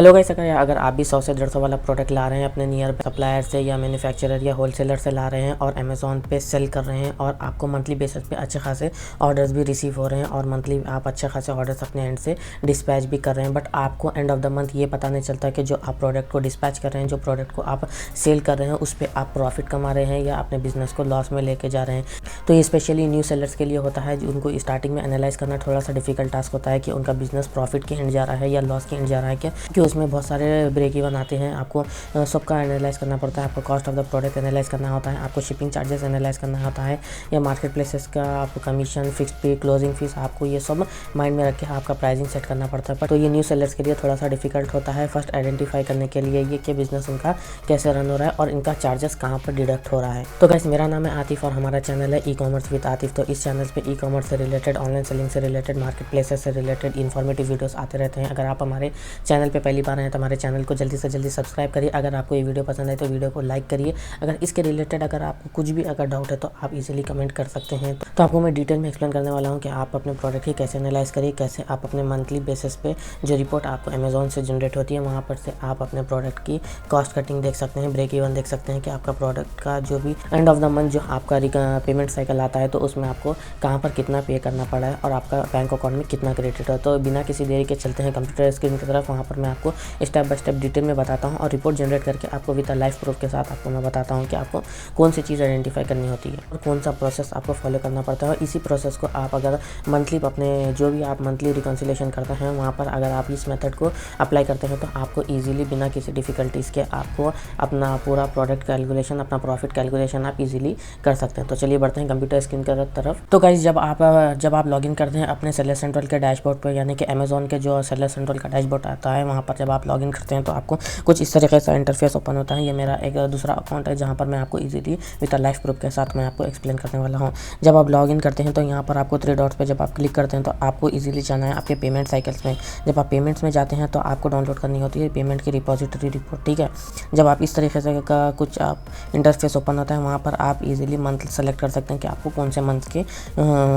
Hello guys, अगर आप भी 100 से 150 वाला प्रोडक्ट ला रहे हैं अपने नियर सप्लायर से या मैन्युफैक्चरर या होलसेलर से ला रहे हैं और अमेज़ॉन पे सेल कर रहे हैं और आपको मंथली बेसिस पे अच्छे खासे ऑर्डर्स भी रिसीव हो रहे हैं और मंथली आप अच्छे खासे ऑर्डर्स अपने एंड से डिस्पैच भी कर रहे हैं, बट आपको एंड ऑफ द मंथ ये पता नहीं चलता कि जो आप प्रोडक्ट को डिस्पैच कर रहे हैं, जो प्रोडक्ट को आप सेल कर रहे हैं, उस पर आप प्रॉफिट कमा रहे हैं या अपने बिजनेस को लॉस में लेके जा रहे हैं। तो ये स्पेशली न्यू सेलर्स के लिए होता है, उनको स्टार्टिंग में एनालाइज करना थोड़ा सा डिफिकल्ट टास्क होता है कि उनका बिजनेस प्रॉफिट के एंड जा रहा है या लॉस के एंड जा रहा है, क्योंकि उसमें बहुत सारे ब्रेक इवन आते हैं। आपको सबका एनालाइज करना पड़ता है, आपको cost of the product analyse करना होता है, आपको शिपिंग चार्जेस एनालाइज करना होता है या मार्केट प्लेसेस का आपको कमीशन, फिक्स्ड पे, क्लोजिंग फीस, आपको ये सब माइंड में रख के आपका प्राइसिंग सेट करना पड़ता है। तो ये न्यू सेलर्स के लिए थोड़ा सा डिफिकल्ट होता है फर्स्ट आइडेंटिफाई करने के लिए ये कि बिजनेस उनका कैसे रन हो रहा है और इनका चार्जेस कहाँ पर डिडक्ट हो रहा है। तो गाइस, मेरा नाम है आतिफ और हमारा चैनल है ई कॉमर्स विद आतिफ। तो इस चैनल पे ई कॉमर्स से रिलेटेड, ऑनलाइन सेलिंग से रिलेटेड, मार्केट प्लेसेस से रिलेटेड इन्फॉर्मेटिव वीडियोस आते रहते हैं। अगर आप हमारे चैनल पे पहली बार आए तो हमारे चैनल को जल्दी से जल्दी सब्सक्राइब करिए। अगर आपको ये वीडियो पसंद है तो वीडियो को लाइक करिए। अगर इसके रिलेटेड अगर आपको कुछ भी अगर डाउट है तो आप इजीली कमेंट कर सकते हैं। तो आपको मैं डिटेल में एक्सप्लेन करने वाला हूँ कि आप अपने प्रोडक्ट की कैसे एनालाइज करिए, कैसे आप अपने मंथली बेसिस पे जो रिपोर्ट आपको अमेज़ॉन से जनरेट होती है वहाँ पर से आप अपने प्रोडक्ट की कॉस्ट कटिंग देख सकते हैं, ब्रेक इवन देख सकते हैं कि आपका प्रोडक्ट का जो भी एंड ऑफ द मंथ जो आपका पेमेंट साइकिल आता है तो उसमें आपको कहाँ पर कितना पे करना पड़ा है और आपका बैंक अकाउंट में कितना क्रेडिट है। तो बिना किसी देरी के चलते हैं कंप्यूटर स्क्रीन की तरफ। वहाँ पर मैं आपको स्टेप बाय स्टेप डिटेल में बताता हूँ और रिपोर्ट जनरेट करके आपको विद लाइव प्रूफ के साथ आपको मैं बताता हूँ कि आपको कौन सी चीज़ आइडेंटिफाई करनी होती है और कौन सा प्रोसेस आपको फॉलो करना पड़ता है। और इसी प्रोसेस को आप अगर मंथली अपने जो भी आप मंथली रिकन्सिलेशन करते हैं वहाँ पर अगर आप इस मेथड को अप्लाई करते हैं तो आपको ईजिली बिना किसी डिफिकल्टीज़ के आपको अपना पूरा प्रोडक्ट कैलकुलेशन, अपना प्रॉफिट कैलकुलेशन आप इजीली कर सकते हैं। तो चलिए बढ़ते हैं कंप्यूटर स्क्रीन की तरफ। तो गाइस, जब आप लॉगिन करते हैं अपने सेलर सेंट्रल के डैशबोर्ड पर, यानी कि अमेज़ॉन के जो सेलर सेंट्रल का डैशबोर्ड आता है वहाँ पर जब आप लॉगिन करते हैं तो आपको कुछ इस तरीके से इंटरफेस ओपन होता है। ये मेरा एक दूसरा अकाउंट है जहाँ पर मैं आपको इजीली विद लाइव प्रूफ के साथ मैं आपको एक्सप्लेन करने वाला हूँ। जब आप लॉगिन करते हैं तो यहाँ पर आपको 3 डॉट्स पे जब आप क्लिक करते हैं तो आपको इजीली जाना है आपके पेमेंट साइकिल्स में। जब आप पेमेंट्स में जाते हैं तो आपको डाउनलोड करनी होती है पेमेंट की रिपोजिटरी रिपोर्ट, ठीक है। जब आप इस तरीके से का कुछ आप इंटरफेस ओपन होता है वहाँ पर आप इजीली मंथ सेलेक्ट कर सकते हैं कि आपको कौन से मंथ के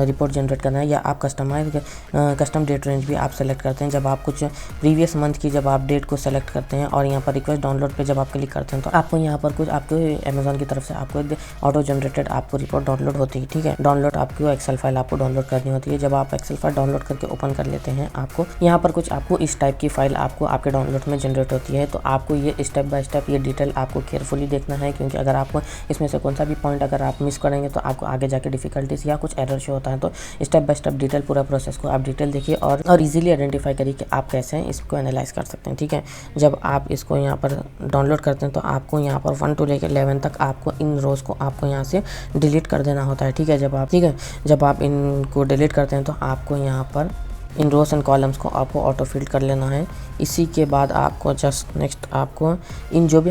रिपोर्ट जनरेट करना है, या आप कस्टम डेट रेंज भी आप सेलेक्ट करते हैं। जब आप कुछ प्रीवियस मंथ की जब आप डेट को सेलेक्ट करते हैं और यहाँ पर रिक्वेस्ट डाउनलोड पे जब आप क्लिक करते हैं तो आपको यहाँ पर कुछ आपको अमेज़ॉन की तरफ से आपको एक ऑटो जनरेटेड आपको रिपोर्ट डाउनलोड होती है, ठीक है। डाउनलोड आपको एक्सेल फाइल आपको डाउनलोड करनी होती है। जब आप एक्सेल फाइल डाउनलोड करके ओपन कर लेते हैं आपको यहाँ पर कुछ आपको इस टाइप की फाइल आपको आपके डाउनलोड में जनरेट होती है। तो आपको ये स्टेप बाय स्टेप ये डिटेल आपको केयरफुली देखना है, क्योंकि अगर आपको इसमें से कौन सा भी पॉइंट अगर आप मिस करेंगे तो आपको आगे जाके डिफिकल्टीज या कुछ एरर शो होता है। तो स्टेप बाय स्टेप डिटेल पूरा प्रोसेस को आप डिटेल देखिए और इजीली आइडेंटिफाई करिए कि आप कैसे इसको एनालाइज कर सकते हैं, ठीक है। जब आप इसको यहाँ पर डाउनलोड करते हैं तो आपको यहाँ पर 1 to लेकर 11 तक आपको इन रोज़ को आपको यहाँ से डिलीट कर देना होता है, ठीक है। जब आप इनको डिलीट करते हैं तो आपको यहाँ पर इन रोज एंड कॉलम्स को आपको ऑटो फिल कर लेना है। इसी के बाद आपको जस्ट नेक्स्ट आपको इन जो भी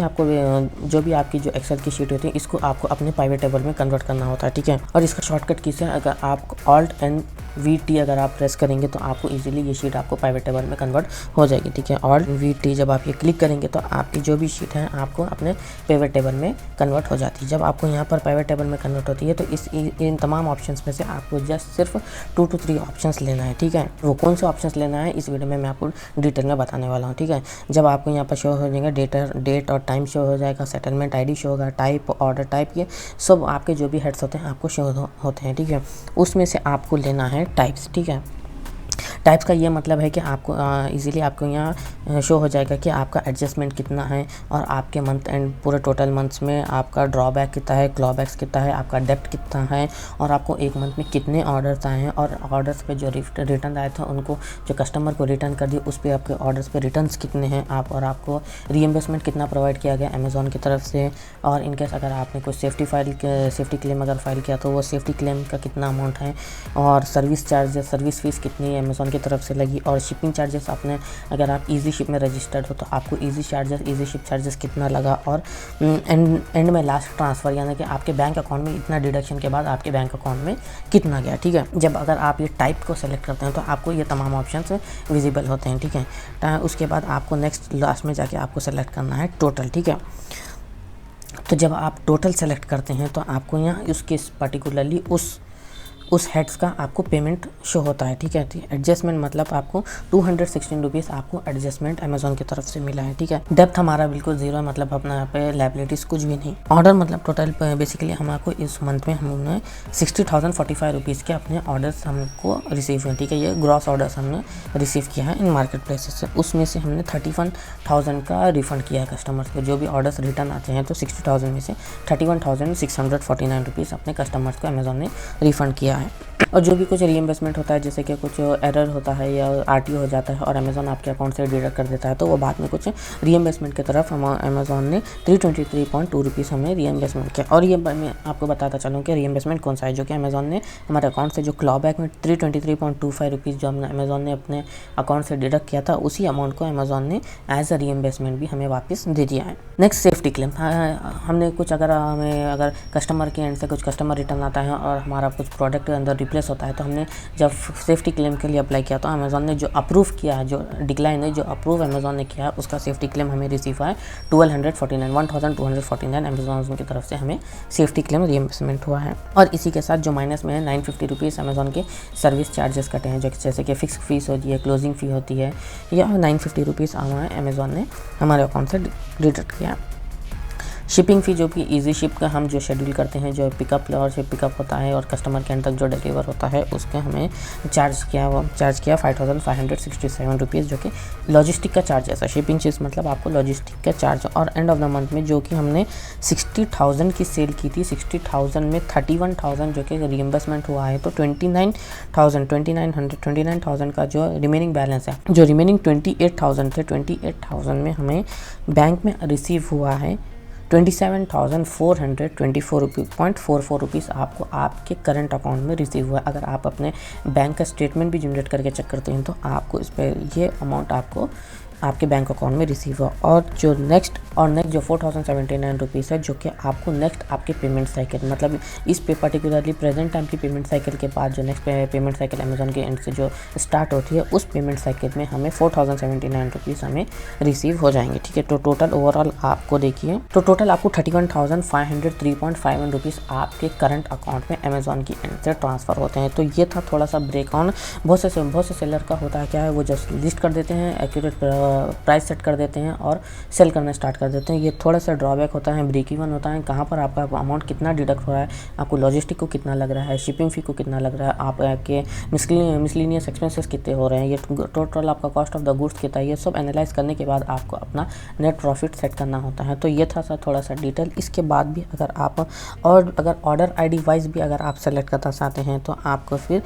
आपकी जो एक्सेल की शीट होती है इसको आपको अपने प्राइवेट टेबल में कन्वर्ट करना होता है, ठीक है। और इसका शॉर्टकट की है, अगर आप ऑल्ट एंड VT अगर आप प्रेस करेंगे तो आपको इजीली ये शीट आपको प्राइवेट टेबल में कन्वर्ट हो जाएगी, ठीक है। ऑल्ट VT जब आप ये क्लिक करेंगे तो आपकी जो भी शीट है आपको अपने प्राइवेट टेबल में कन्वर्ट हो जाती है। जब आपको यहाँ पर प्राइवेट टेबल में कन्वर्ट होती है तो इन तमाम ऑप्शंस में से आपको जस्ट सिर्फ 2 to 3 ऑप्शंस लेना है, ठीक है। वो कौन से ऑप्शंस लेना है इस वीडियो में मैं आपको डिटेल में बताने वाला हूँ, ठीक है। जब आपको यहाँ पर शो हो जाएगा डेट और टाइम शो हो जाएगा, सेटलमेंट ID शो होगा, टाइप, ऑर्डर टाइप, ये सब आपके जो भी हेड्स होते हैं आपको शो होते हैं, ठीक है। उसमें से आपको लेना है टाइप्स, ठीक है। टाइप्स का ये मतलब है कि आपको इजीली आपको यहाँ शो हो जाएगा कि आपका एडजस्टमेंट कितना है और आपके मंथ एंड पूरे टोटल मंथ्स में आपका ड्रॉबैक कितना है, क्लॉबैक्स कितना है, आपका डेप्ट कितना है और आपको एक मंथ में कितने ऑर्डर्स आए हैं और ऑर्डर्स पे जो रिटर्न आए थे उनको जो कस्टमर को रिटर्न कर दिए उस पर आपके ऑर्डर्स पे रिटर्न्स कितने हैं और आपको रीइंबर्समेंट कितना प्रोवाइड किया गया अमेज़ॉन की तरफ से। और इनकेस अगर आपने कोई सेफ्टी क्लेम अगर फाइल किया तो वो सेफ्टी क्लेम का कितना अमाउंट है और सर्विस फीस कितनी है अमेज़ॉन की तरफ से लगी, और शिपिंग चार्जेस आपने अगर आप इजी शिप में रजिस्टर्ड हो तो आपको इजी शिप चार्जेस कितना लगा, और एंड में लास्ट ट्रांसफ़र यानी कि आपके बैंक अकाउंट में इतना डिडक्शन के बाद आपके बैंक अकाउंट में कितना गया, ठीक है। जब अगर आप ये टाइप को सेलेक्ट करते हैं तो आपको ये तमाम ऑप्शंस विजिबल होते हैं, ठीक है। उसके बाद आपको नेक्स्ट लास्ट में जाके आपको सेलेक्ट करना है टोटल, ठीक है। तो जब आप टोटल सेलेक्ट करते हैं तो आपको यहाँ उसके पर्टिकुलरली उस हेड्स का आपको पेमेंट शो होता है, ठीक है। एडजस्टमेंट मतलब आपको 216 रुपीज़ आपको एडजस्टमेंट अमेजोन की तरफ से मिला है, ठीक है। डेप्थ हमारा बिल्कुल जीरो है, मतलब अपना यहाँ पे लाइबिलिटीज कुछ भी नहीं। ऑर्डर मतलब टोटल बेसिकली हमको इस मंथ में हमने 60,045 रुपीज़ के अपने ऑर्डर्स हमको रिसीव हुए, ठीक है। ये ग्रॉस ऑर्डर्स हमने रिसीव किया है इन मार्केट प्लेसेस से। उसमें से हमने 31,000 का रिफंड किया है कस्टमर्स को। जो भी ऑर्डर्स रिटर्न आते हैं तो 60,000 में से 31,649 रुपीज़ अपने कस्टमर्स को अमेजोन ने रिफंड किया है। और जो भी कुछ रीइंबर्समेंट होता है, जैसे कि कुछ एरर होता है या आरटीओ हो जाता है और अमेजोन आपके अकाउंट से डिडक्ट कर देता है, तो वो बाद में कुछ रीइंबर्समेंट की तरफ अमेजोन ने 323.2 रुपीज़ हमें रीइंबर्समेंट किया। और ये मैं आपको बताता चलूँ कि रीइंबर्समेंट कौन सा है, जो कि अमेजोन ने हमारे अकाउंट से जो क्लॉबैक में 323.25 रुपीज़ जो हमने अमेजोन ने अपने अकाउंट से डिडक्ट किया था, उसी अमाउंट को अमेजोन ने एज अ रीइंबर्समेंट भी हमें वापस दे दिया है। Next safety claim. हमने कुछ अगर कस्टमर के एंड से कुछ कस्टमर रिटर्न आता है और हमारा कुछ प्रोडक्ट अंदर रिप्लेस होता है, तो हमने जब सेफ्टी क्लेम के लिए अप्लाई किया तो अमेजोन ने जो अप्रूव किया है, जो डिक्लाइन है, जो अप्रूव अमेजोन ने किया है, उसका सेफ्टी क्लेम हमें रिसीव हुआ है 1249 अमेजोन की तरफ से हमें सेफ्टी क्लेम रीइंबर्समेंट हुआ है। और इसी के साथ जो माइनस में है 950 रुपीज़ अमेजोन के सर्विस चार्जेस कटे हैं, जो जैसे कि फिक्स फीस होती है, क्लोजिंग फ़ी होती है, या 950 रुपीज़ हमारे अमेजोन ने हमारे अकाउंट से डिडक्ट किया। शिपिंग फ़ी जो कि इजी शिप का हम जो शेड्यूल करते हैं, जो पिकअप और से पिकअप होता है और कस्टमर के एंड तक जो डिलीवर होता है, उसका हमें चार्ज किया 5,567 रुपीज़, जो कि लॉजिस्टिक का चार्ज है। शिपिंग चीज़ मतलब आपको लॉजिस्टिक का चार्ज। और एंड ऑफ द मंथ में जो कि हमने 60,000 की सेल की थी, 60,000 में 31,000 जो कि रीइंबर्समेंट हुआ है, तो 29,000 का जो रिमेनिंग बैलेंस है, जो रिमेनिंग 28,000 थे, 28,000 में हमें बैंक में रिसीव हुआ है 27,424.44 रुपीज़ आपको आपके करंट अकाउंट में रिसीव हुआ है। अगर आप अपने बैंक का स्टेटमेंट भी जनरेट करके चेक करते हैं तो आपको इस पर ये अमाउंट आपको आपके बैंक अकाउंट में रिसीव हुआ। और जो नेक्स्ट जो 4,079 रुपीज़ है, जो कि आपको नेक्स्ट आपके पेमेंट साइकिल, मतलब इस पे पर्टिकुलरली प्रेजेंट टाइम की पेमेंट साइकिल के बाद जो नेक्स्ट पेमेंट साइकिल अमेजोन के एंड से जो स्टार्ट होती है, उस पेमेंट साइकिल में हमें 4,079 रुपीज़ हमें रिसीव हो जाएंगे, ठीक है। तो टोटल ओवरऑल आपको देखिए, तो टोटल आपको 31,503.51 रुपीज़ आपके करंट अकाउंट में अमेजोन की एंड से ट्रांसफ़र होते हैं। तो ये था थोड़ा सा ब्रेक ऑन। बहुत से सेलर का होता है क्या है, वो जस्ट लिस्ट कर देते हैं, एक्यूरेट प्राइस सेट कर देते हैं और सेल करना स्टार्ट कर देते हैं। ये थोड़ा सा ड्रॉबैक होता है, ब्रेक इवन होता है, कहाँ पर आपका अमाउंट कितना डिडक्ट हो रहा है, आपको लॉजिस्टिक को कितना लग रहा है, शिपिंग फ़ी को कितना लग रहा है, आपके मिसलिनियस एक्सपेंसेस कितने हो रहे हैं, ये टोटल आपका कॉस्ट ऑफ द गुड्स कितना है, ये सब एनालाइज करने के बाद आपको अपना नेट प्रॉफिट सेट करना होता है। तो ये था थोड़ा सा डिटेल। इसके बाद भी अगर ऑर्डर ID वाइज भी अगर आप सेलेक्ट करना चाहते हैं, तो आपको फिर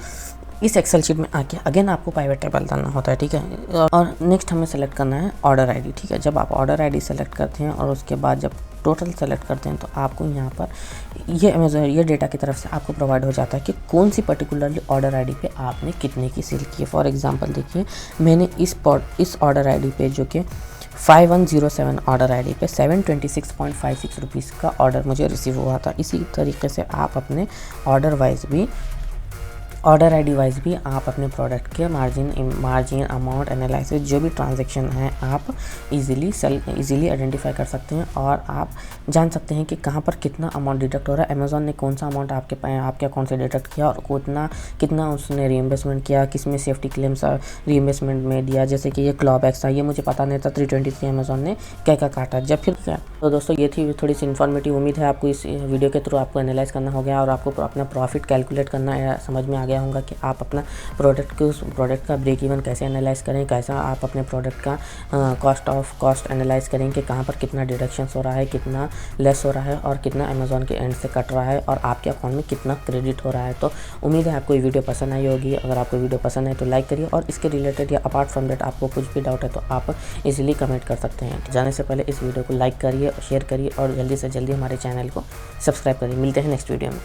इस एक्सेल शीट में आके अगेन आपको पाइवट टेबल डालना होता है, ठीक है। और नेक्स्ट हमें सेलेक्ट करना है ऑर्डर ID, ठीक है। जब आप ऑर्डर ID सेलेक्ट करते हैं और उसके बाद जब टोटल सेलेक्ट करते हैं, तो आपको यहाँ पर ये अमेजोन ये डेटा की तरफ से आपको प्रोवाइड हो जाता है कि कौन सी पर्टिकुलरली ऑर्डर ID पे आपने कितने की सेल की है। फॉर एग्जांपल देखिए, मैंने इस ऑर्डर ID पे जो कि 5107 ऑर्डर ID पे 726.56 रुपीज़ का ऑर्डर मुझे रिसीव हुआ था। इसी तरीके से आप अपने ऑर्डर ID वाइज भी आप अपने प्रोडक्ट के मार्जिन अमाउंट एनालिसिस जो भी ट्रांजैक्शन है आप इजीली आइडेंटिफाई कर सकते हैं और आप जान सकते हैं कि कहाँ पर कितना अमाउंट डिडक्ट हो रहा है, अमेजोन ने कौन सा अमाउंट आपके अकाउंट से डिडक्ट किया और कितना उसने रीइंबर्समेंट किया, किस में सेफ्टी क्लेम्स रीइंबर्समेंट में दिया। जैसे कि ये क्लॉबैक्स था, ये मुझे पता नहीं था, 323 अमेजोन ने क्या काटा जब फिर क्या। तो दोस्तों ये थी थोड़ी सी इन्फॉर्मेटिव। उम्मीद है आपको इस वीडियो के थ्रू आपको एनालाइज करना हो गया और आपको अपना प्रॉफिट कैलकुलेट करना समझ में आ गया होगा कि आप अपना प्रोडक्ट का ब्रेक इवन कैसे एनालाइज करें, कैसा आप अपने प्रोडक्ट का कॉस्ट एनालाइज करें कि कहाँ पर कितना डिडक्शंस हो रहा है, कितना लेस हो रहा है और कितना अमेजोन के एंड से कट रहा है और आपके अकाउंट में कितना क्रेडिट हो रहा है। तो उम्मीद है आपको ये वीडियो पसंद आई होगी। अगर आपको वीडियो पसंद आए तो लाइक करिए और इसके रिलेटेड या अपार्ट फ्रॉम दैट आपको कुछ भी डाउट है तो आप इजीली कमेंट कर सकते हैं। जाने से पहले इस वीडियो को लाइक करिए, शेयर करिए और जल्दी से जल्दी हमारे चैनल को सब्सक्राइब करिए। मिलते हैं नेक्स्ट वीडियो में।